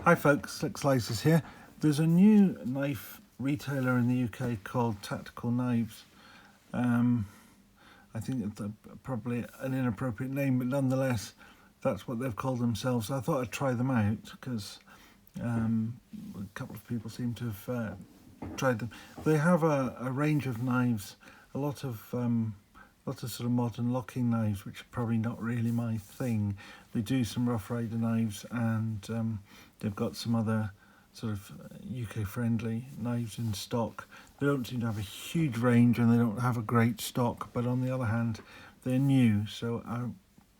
Hi folks, Slick Slices here. There's a new knife retailer in the UK called Tactical Knives. I think it's probably an inappropriate name, but nonetheless, that's what they've called themselves. I thought I'd try them out because a couple of people seem to have tried them. They have a range of knives, a lot of sort of modern locking knives, which are probably not really my thing. They do some Rough Rider knives, and they've got some other sort of UK friendly knives in stock. They don't seem to have a huge range, and they don't have a great stock, but on the other hand, they're new, so I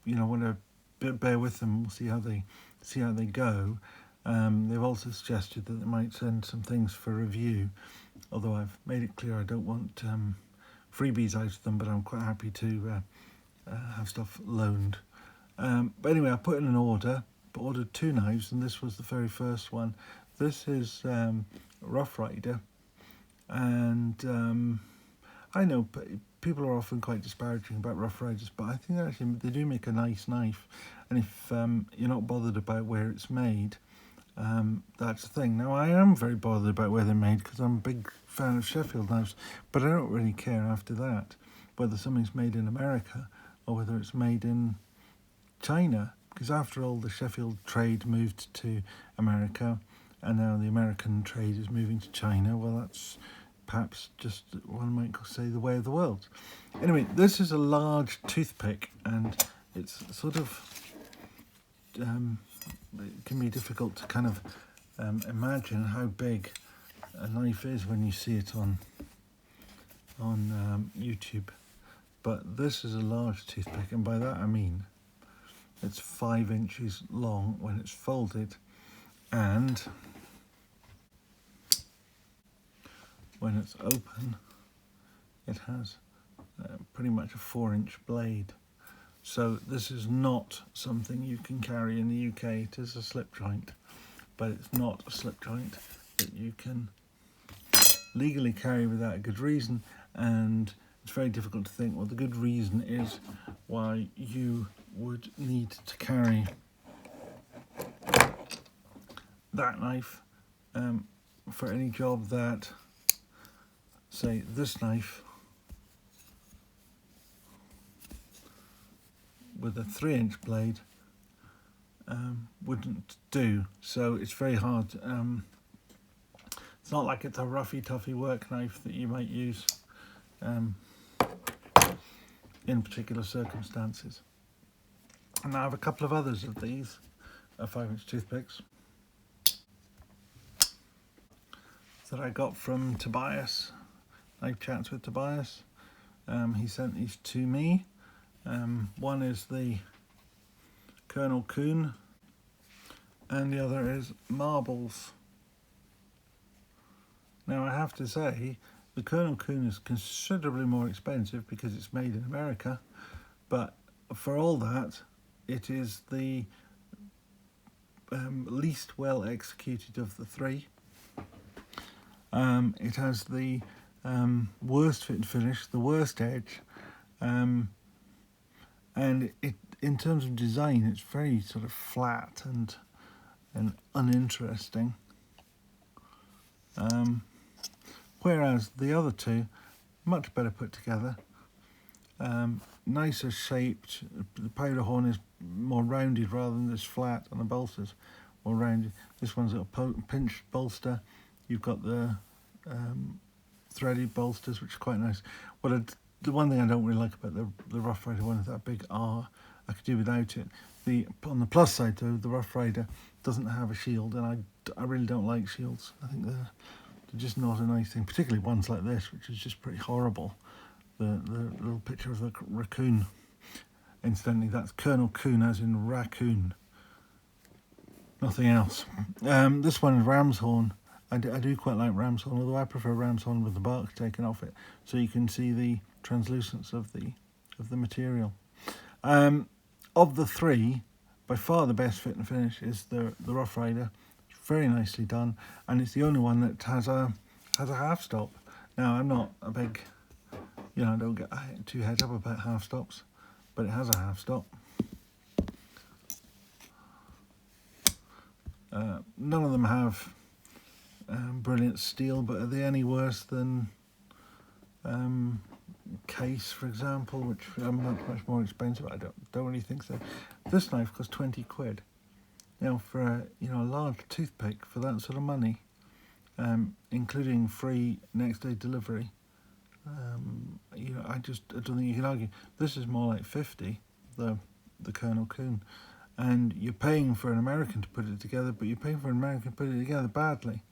want to bear with them. We'll see how they go. They've also suggested that they might send some things for review, although I've made it clear I don't want freebies out of them, but I'm quite happy to have stuff loaned. But anyway, I put in an ordered 2 knives, and this was the very first one. This is Rough Rider, and I know people are often quite disparaging about Rough Riders, but I think actually they do make a nice knife, and if you're not bothered about where it's made, that's the thing. Now, I am very bothered about where they're made because I'm a big fan of Sheffield knives, but I don't really care after that whether something's made in America or whether it's made in China, because after all, the Sheffield trade moved to America, and now the American trade is moving to China. Well, that's perhaps just, one might say, the way of the world. Anyway, this is a large toothpick, and it's sort of it can be difficult to kind of imagine how big a knife is when you see it on YouTube. But this is a large toothpick, and by that I mean it's 5 inches long when it's folded, and when it's open it has pretty much a 4-inch blade. So this is not something you can carry in the UK. It is a slip joint, but it's not a slip joint that you can legally carry without a good reason, and it's very difficult to think what the good reason is why you would need to carry that knife for any job that, say, this knife with a 3-inch blade wouldn't do. So it's very hard. It's not like it's a roughy toughy work knife that you might use in particular circumstances. And I have a couple of others of these 5-inch toothpicks that I got from Tobias. Knife Chats with Tobias. He sent these to me. One is the Colonel Coon, and the other is Marbles. Now, I have to say, the Colonel Coon is considerably more expensive because it's made in America, but for all that, it is the least well executed of the 3. It has the worst fit and finish, the worst edge, and it, in terms of design, it's very sort of flat and uninteresting. Whereas the other 2, much better put together, nicer shaped. The powder horn is more rounded rather than this flat, and the bolster's more rounded. This one's got a pinched bolster. You've got the threaded bolsters, which are quite nice. The one thing I don't really like about the Rough Rider one is that big R. I could do without it. On the plus side though, the Rough Rider doesn't have a shield, and I really don't like shields. I think they're just not a nice thing, particularly ones like this, which is just pretty horrible. The little picture of the raccoon. Incidentally, that's Colonel Coon as in raccoon. Nothing else. This one is ram's horn. I do quite like ram's horn, although I prefer ram's horn with the bark taken off it, so you can see the translucence of the material. Of the 3, by far the best fit and finish is the Rough Rider. It's very nicely done, and it's the only one that has a half stop. Now, I'm not a big, I don't get too head up about half stops, but it has a half stop. None of them have brilliant steel, but are they any worse than Case, for example, which are much more expensive? I don't really think so. This knife costs 20 quid. Now, for a large toothpick for that sort of money, including free next day delivery, I don't think you can argue. This is more like 50, the Colonel Coon, and you're paying for an American to put it together, but you're paying for an American to put it together badly,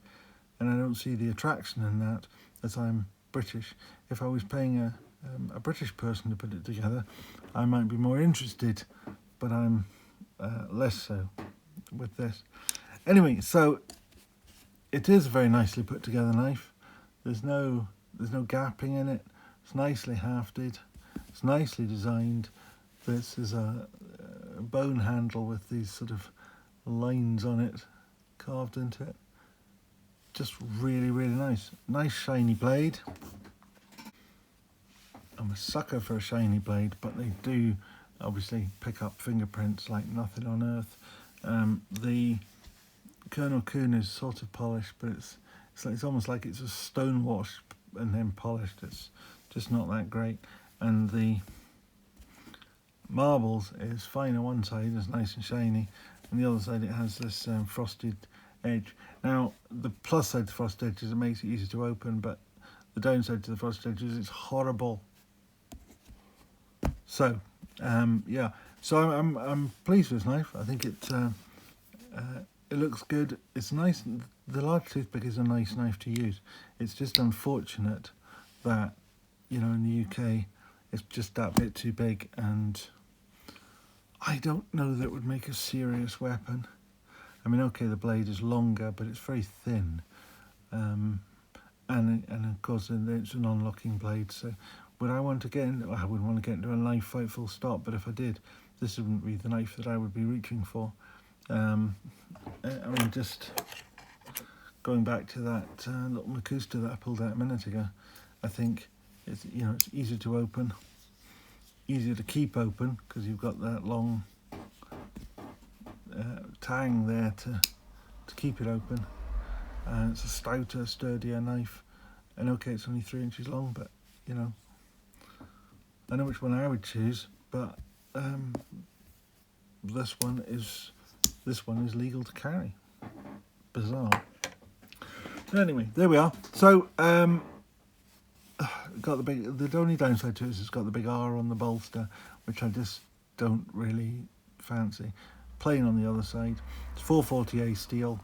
and I don't see the attraction in that, as I'm British. If I was paying a British person to put it together, I might be more interested, but I'm less so with this. Anyway, so it is a very nicely put together knife. There's no gapping in it. It's nicely hafted. It's nicely designed. This is a bone handle with these sort of lines on it carved into it. Just really, really nice. Nice shiny blade. I'm a sucker for a shiny blade, but they do obviously pick up fingerprints like nothing on earth. The Colonel Coon is sort of polished, but it's almost like it's a stone wash and then polished. It's just not that great. And the Marbles is fine on one side, it's nice and shiny, and the other side it has this frosted edge. Now, the plus side to the frosted edge is it makes it easy to open, but the downside to the frosted edge is it's horrible. So, yeah. So I'm pleased with this knife. I think it looks good. It's nice. The large toothpick is a nice knife to use. It's just unfortunate that, in the UK, it's just that bit too big, and I don't know that it would make a serious weapon. I mean, okay, the blade is longer, but it's very thin, and of course it's an unlocking blade. So, would I want to get into? I wouldn't want to get into a knife fight full stop. But if I did, this wouldn't be the knife that I would be reaching for. I mean, just going back to that little Makusta that I pulled out a minute ago, I think it's it's easier to open, easier to keep open because you've got that long tang there to keep it open. It's a stouter, sturdier knife, and okay, it's only 3 inches long, but I know which one I would choose. But this one is legal to carry. Bizarre. But anyway, there we are. So got the only downside to it is it's got the big R on the bolster, which I just don't really fancy. Plain on the other side. It's 440A steel,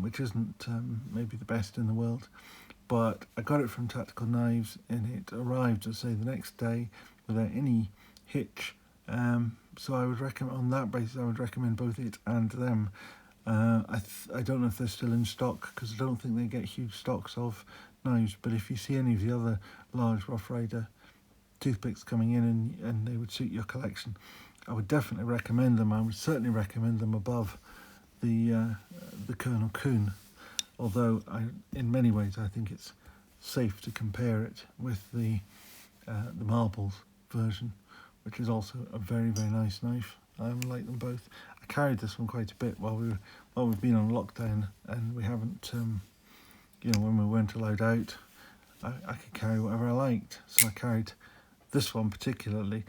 which isn't maybe the best in the world, but I got it from Tactical Knives and it arrived, I say, the next day without any hitch. So I would recommend, on that basis, I would recommend both it and them. I don't know if they're still in stock because I don't think they get huge stocks of knives, but if you see any of the other large Rough Rider toothpicks coming in and they would suit your collection, I would definitely recommend them. I would certainly recommend them above the Colonel Coon, although in many ways I think it's safe to compare it with the Marbles version, which is also a very, very nice knife. I like them both. I carried this one quite a bit while we've been on lockdown, and we haven't, when we weren't allowed out, I could carry whatever I liked. So I carried this one particularly.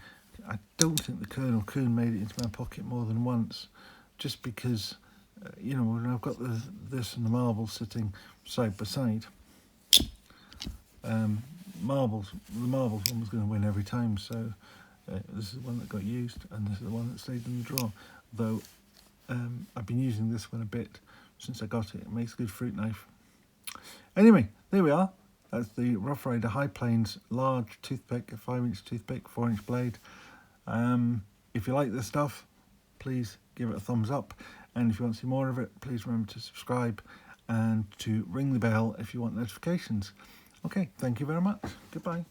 I don't think the Colonel Coon made it into my pocket more than once, just because, when I've got this and the Marbles sitting side by side, the Marbles one was going to win every time, so this is the one that got used, and this is the one that stayed in the drawer. Though I've been using this one a bit since I got it. It makes a good fruit knife. Anyway, there we are. That's the Rough Rider High Plains large toothpick, a 5-inch toothpick, 4-inch blade. If you like this stuff, please give it a thumbs up, and if you want to see more of it, please remember to subscribe and to ring the bell if you want notifications. Okay, thank you very much. Goodbye.